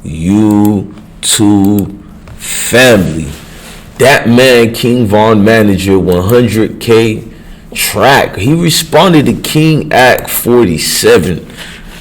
YouTube family. That man, King Von Manager, 100K track. He responded to King Act 47.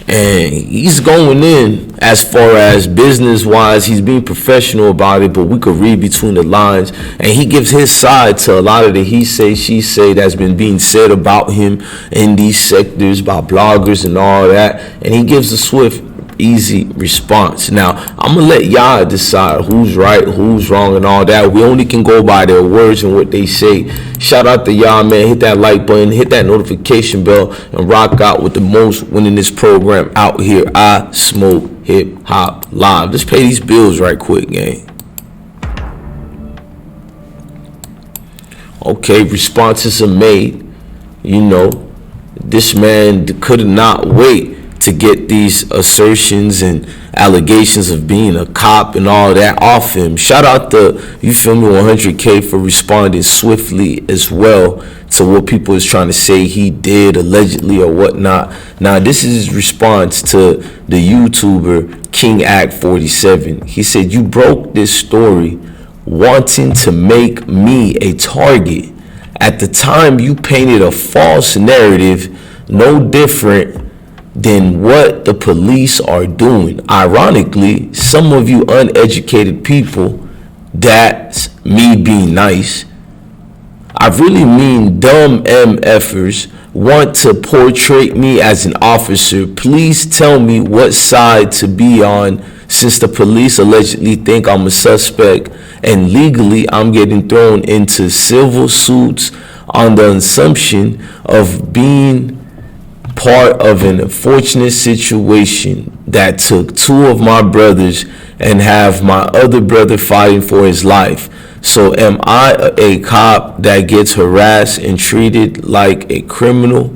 And he's going in as far as business-wise. He's being professional about it, but we could read between the lines. And he gives his side to a lot of the he say, she say that's been being said about him in these sectors by bloggers and all that. And he gives a swift, easy response. Now, I'm going to let y'all decide who's right, who's wrong, and all that. We only can go by their words and what they say. Shout out to y'all, man. Hit that like button, hit that notification bell, and rock out with the most winning this program out here. I Smoke Hip Hop Live. Let's pay these bills right quick, gang. Okay, responses are made. You know, this man could not wait to get these assertions and allegations of being a cop and all that off him. Shout out to, you feel me, 100K for responding swiftly as well to what people is trying to say he did allegedly or whatnot. Now, this is his response to the YouTuber King Act 47. He said, "You broke this story wanting to make me a target. At the time, you painted a false narrative, no different than what the police are doing. Ironically, some of you uneducated people, that's me being nice, I really mean dumb MFers, want to portray me as an officer. Please tell me what side to be on, since the police allegedly think I'm a suspect and legally I'm getting thrown into civil suits on the assumption of being part of an unfortunate situation that took two of my brothers and have my other brother fighting for his life. So am I a cop that gets harassed and treated like a criminal,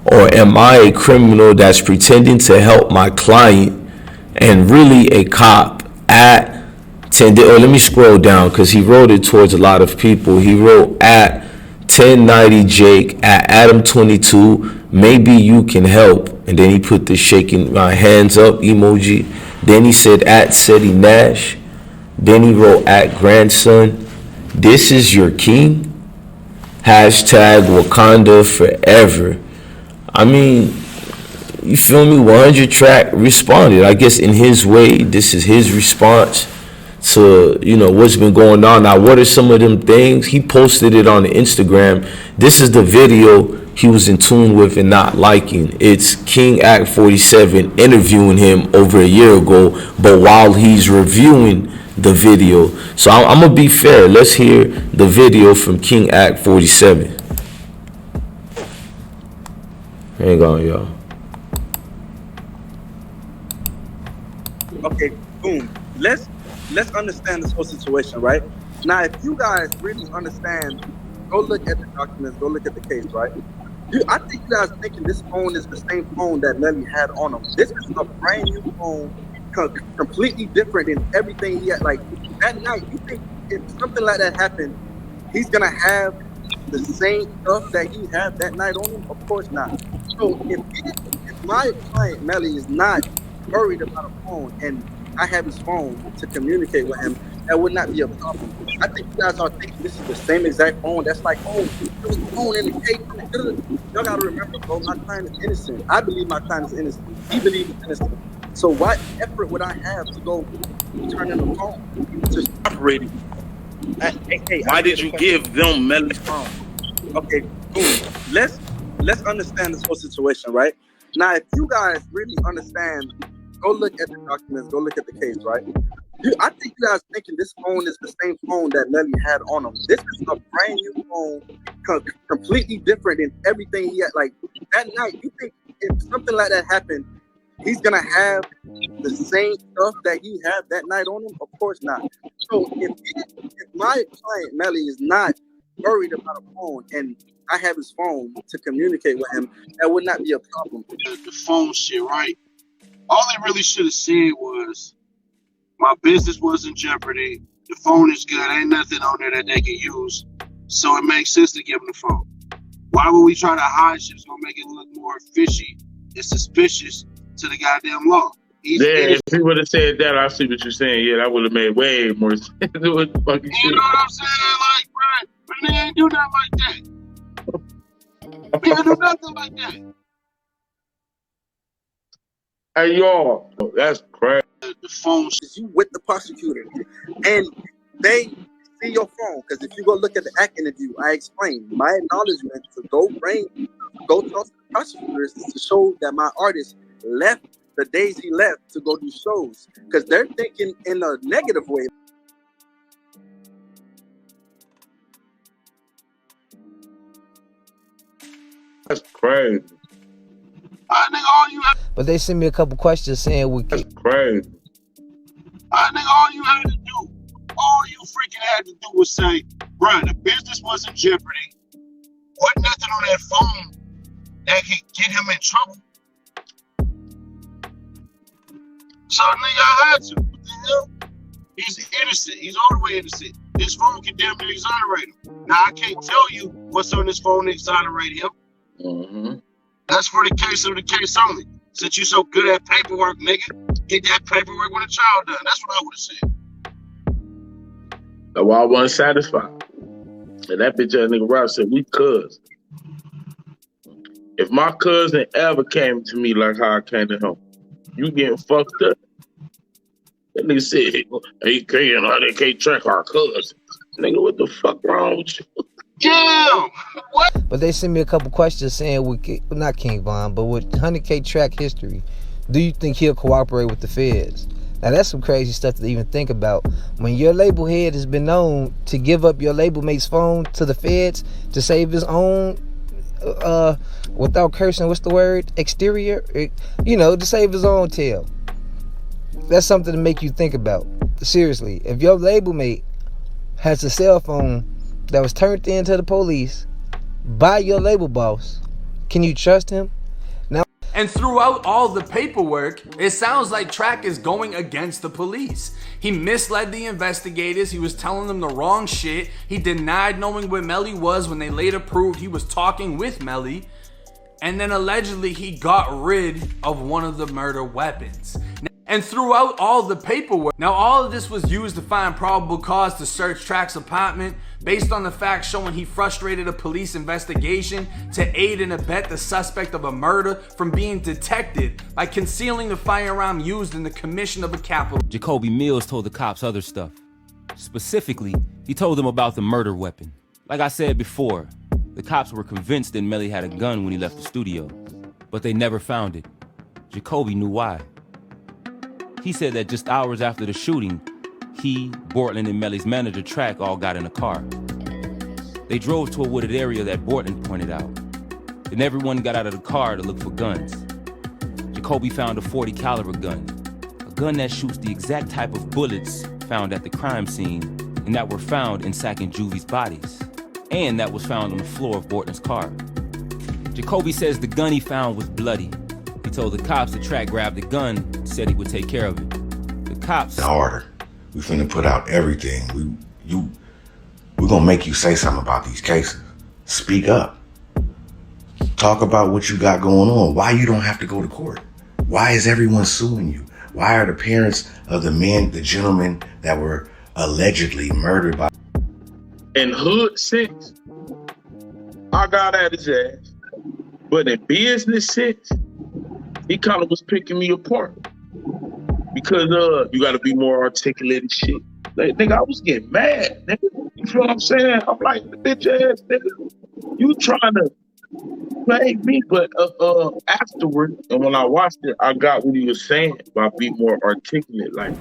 or am I a criminal that's pretending to help my client and really a cop at 10? Oh, let me scroll down because he wrote it towards a lot of people. He wrote at 1090 Jake, at Adam22, maybe you can help. And then he put the shaking my hands up emoji. Then he said at Seti Nash. Then he wrote at grandson, this is your king. Hashtag Wakanda forever. I mean, you feel me? 100 track responded. I guess in his way, this is his response to, you know, what's been going on. Now, what are some of them things? He posted it on the Instagram. This is the video he was in tune with and not liking. It's King Act 47 interviewing him over a year ago, but while he's reviewing the video. So I'm gonna be fair. Let's hear the video from King Act 47. Hang on, y'all. Okay, boom. Let's understand this whole situation, right? Now, if you guys really understand, go look at the documents, go look at the case, right? I think you guys thinking this phone is the same phone that Nelly had on him. This is a brand new phone, completely different than everything he had. Like, that night, you think if something like that happened, he's gonna have the same stuff that he had that night on him? Of course not. So if my client Melly is not worried about a phone and I have his phone to communicate with him, that would not be a problem. I think you guys are thinking this is the same exact phone. That's like, oh, it was a phone in the case. Y'all gotta remember, bro, my client is innocent. I believe my client is innocent. He believes he's innocent. So what effort would I have to go turn in the phone to operate it? Hey, why did you give them Melly's phone? Okay, boom. Let's understand this whole situation, right? Now, if you guys really understand, go look at the documents, go look at the case, right? I think you guys thinking this phone is the same phone that Nelly had on him. This is a brand new phone, completely different than everything he had. Like, that night, you think if something like that happened, he's gonna have the same stuff that he had that night on him? Of course not. So if my client Melly is not worried about a phone and I have his phone to communicate with him, that would not be a problem. The phone shit, right? All they really should have said was, my business was in jeopardy. The phone is good. Ain't nothing on there that they can use. So it makes sense to give them the phone. Why would we try to hide shit? It's gonna make it look more fishy and suspicious to the goddamn law. He's Yeah, innocent. if he would have said that, I see what you're saying. Yeah, that would have made way more sense. What the fucking You shit? know what I'm saying? Like, bro, but they ain't do nothing like that. They ain't do nothing like that. Hey, y'all, that's crazy. The phone. You with the prosecutor, and they see your phone. Because if you go look at the act interview, I explained my acknowledgement to go talk to the prosecutors is to show that my artist left the days he left to go do shows. Because they're thinking in a negative way. That's crazy. I think all you have. But they sent me a couple questions saying That's crazy. I think all you freaking had to do was say, bro, the business was in jeopardy. Wasn't nothing on that phone that could get him in trouble. So nigga, I had to. What the hell? He's innocent. He's all the way innocent. This phone can damn near exonerate him. Now I can't tell you what's on this phone to exonerate him. Mm-hmm. That's for the case of the case only. Since you so good at paperwork, nigga, get that paperwork when a child done. That's what I would have said. That's why I wasn't satisfied. And that bitch ass nigga Rob said, we cousins. If my cousin ever came to me like how I came to him, you getting fucked up. That nigga said, they can't track our cousin. Nigga, what the fuck wrong with you? Damn! What? But they sent me a couple questions saying not King Von, but with 100K track history, do you think he'll cooperate with the feds? Now that's some crazy stuff to even think about. When your label head has been known to give up your label mate's phone to the feds to save his own, without cursing, what's the word? Exterior? To save his own tail. That's something to make you think about. Seriously, if your label mate has a cell phone that was turned in to the police by your label boss, can you trust him? And throughout all the paperwork, it sounds like Track is going against the police. He misled the investigators. He was telling them the wrong shit. He denied knowing where Melly was when they later proved he was talking with Melly. And then allegedly he got rid of one of the murder weapons. And throughout all the paperwork, now all of this was used to find probable cause to search Track's apartment based on the facts showing he frustrated a police investigation to aid and abet the suspect of a murder from being detected by concealing the firearm used in the commission of a capital. Jacoby Mills told the cops other stuff. Specifically, he told them about the murder weapon. Like I said before, the cops were convinced that Melly had a gun when he left the studio, but they never found it. Jacoby knew why. He said that just hours after the shooting, he, Bortland, and Melly's manager, Track, all got in a car. They drove to a wooded area that Bortland pointed out. Then everyone got out of the car to look for guns. Jacoby found a .40 caliber gun, a gun that shoots the exact type of bullets found at the crime scene and that were found in Sack and Juvie's bodies, and that was found on the floor of Bortland's car. Jacoby says the gun he found was bloody. He told the cops that Track grabbed the gun, said he would take care of it. The cops... Harder. We finna put out everything. We're gonna make you say something about these cases. Speak up. Talk about what you got going on. Why you don't have to go to court. Why is everyone suing you? Why are the parents of the gentlemen that were allegedly murdered by... In hood sense, I got at his ass. But in business sense, he kind of was picking me apart. Because you gotta be more articulate and shit. Like, nigga, I was getting mad, nigga. You feel what I'm saying? I'm like, bitch ass nigga, you trying to play me, but afterward, and when I watched it, I got what he was saying by being more articulate. Like,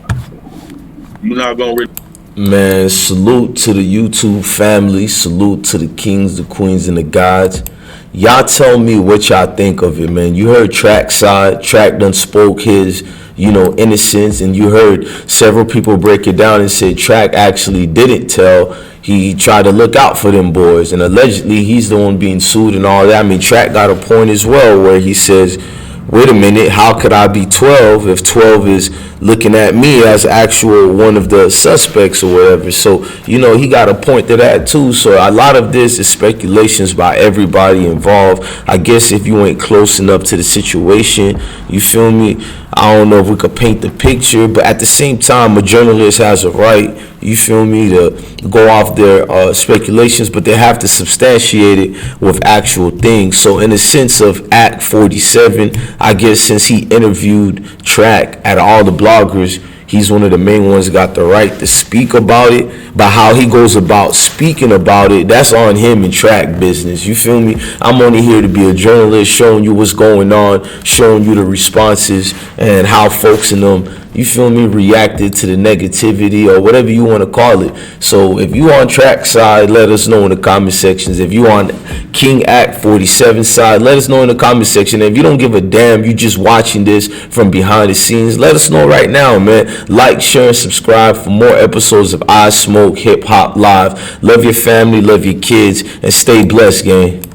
you not gonna Man, salute to the YouTube family. Salute to the kings, the queens, and the gods. Y'all tell me what y'all think of it, man. You heard Track's side. Track done spoke his, innocence, and you heard several people break it down and said Track actually didn't tell. He tried to look out for them boys, and allegedly he's the one being sued and all that. I mean, Track got a point as well where he says, wait a minute, how could I be 12 if 12 is looking at me as actual one of the suspects or whatever? So, he got a point to that too. So a lot of this is speculations by everybody involved. I guess if you ain't close enough to the situation, you feel me? I don't know if we could paint the picture, but at the same time, a journalist has a right, you feel me, to go off their speculations, but they have to substantiate it with actual things. So in the sense of Act 47, I guess since he interviewed Track at all the bloggers, he's one of the main ones that got the right to speak about it. But how he goes about speaking about it, that's on him and Track business. You feel me? I'm only here to be a journalist, showing you what's going on, showing you the responses and how folks in them, you feel me, reacted to the negativity or whatever you want to call it. So if you on Track side, let us know in the comment sections. If you on King Act 47 side, let us know in the comment section. If you don't give a damn, you just watching this from behind the scenes, let us know right now, man. Like, share, and subscribe for more episodes of I Smoke Hip Hop Live. Love your family, love your kids, and stay blessed, gang.